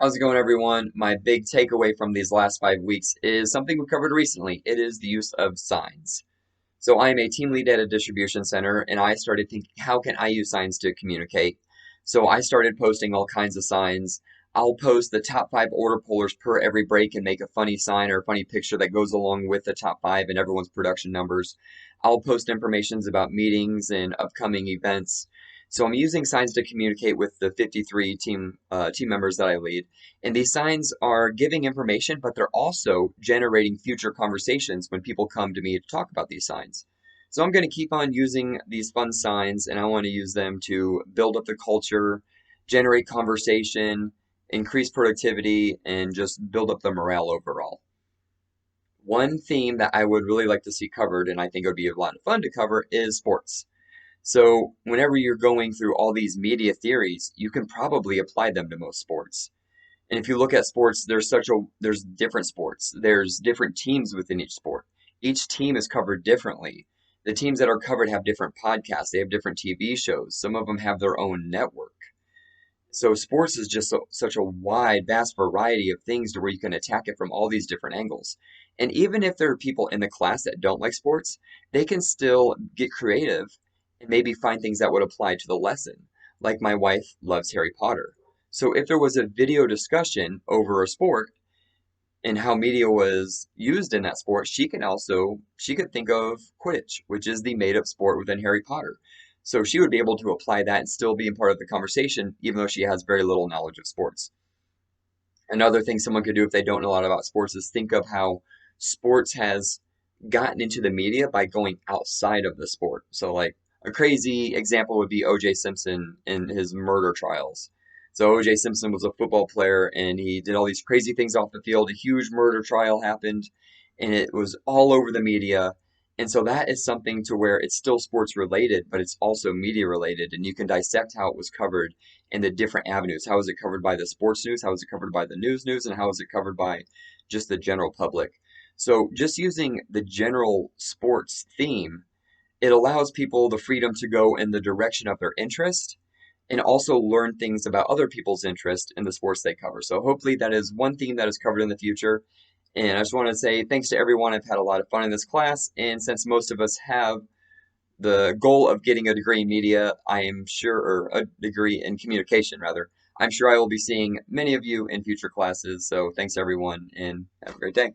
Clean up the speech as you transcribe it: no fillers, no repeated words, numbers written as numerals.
How's it going, everyone? My big takeaway from these last 5 weeks is something we covered recently. It is the use of signs. So I am a team lead at a distribution center, and I started thinking, how can I use signs to communicate? So I started posting all kinds of signs. I'll post the top five order pullers per every break and make a funny sign or a funny picture that goes along with the top five and everyone's production numbers. I'll post informations about meetings and upcoming events. So I'm using signs to communicate with the 53 team members that I lead. And these signs are giving information, but they're also generating future conversations when people come to me to talk about these signs. So I'm going to keep on using these fun signs, and I want to use them to build up the culture, generate conversation, increase productivity, and just build up the morale overall. One theme that I would really like to see covered, and I think it would be a lot of fun to cover, is sports. So whenever you're going through all these media theories, you can probably apply them to most sports. And if you look at sports, there's different sports. There's different teams within each sport. Each team is covered differently. The teams that are covered have different podcasts. They have different TV shows. Some of them have their own network. So sports is just such a wide, vast variety of things to where you can attack it from all these different angles. And even if there are people in the class that don't like sports, they can still get creative and maybe find things that would apply to the lesson. Like my wife loves Harry Potter. So if there was a video discussion over a sport and how media was used in that sport, she could think of Quidditch, which is the made up sport within Harry Potter. So she would be able to apply that and still be a part of the conversation, even though she has very little knowledge of sports. Another thing someone could do if they don't know a lot about sports is think of how sports has gotten into the media by going outside of the sport. So, like a crazy example would be O.J. Simpson in his murder trials. So, O.J. Simpson was a football player and he did all these crazy things off the field. A huge murder trial happened and it was all over the media. And so that is something to where it's still sports related, but it's also media related. And you can dissect how it was covered in the different avenues. How is it covered by the sports news? How is it covered by the news? And how is it covered by just the general public? So just using the general sports theme, it allows people the freedom to go in the direction of their interest and also learn things about other people's interest in the sports they cover. So hopefully that is one theme that is covered in the future. And I just want to say thanks to everyone. I've had a lot of fun in this class. And since most of us have the goal of getting a degree in media, I am sure, or a degree in communication rather, I'm sure I will be seeing many of you in future classes. So thanks everyone and have a great day.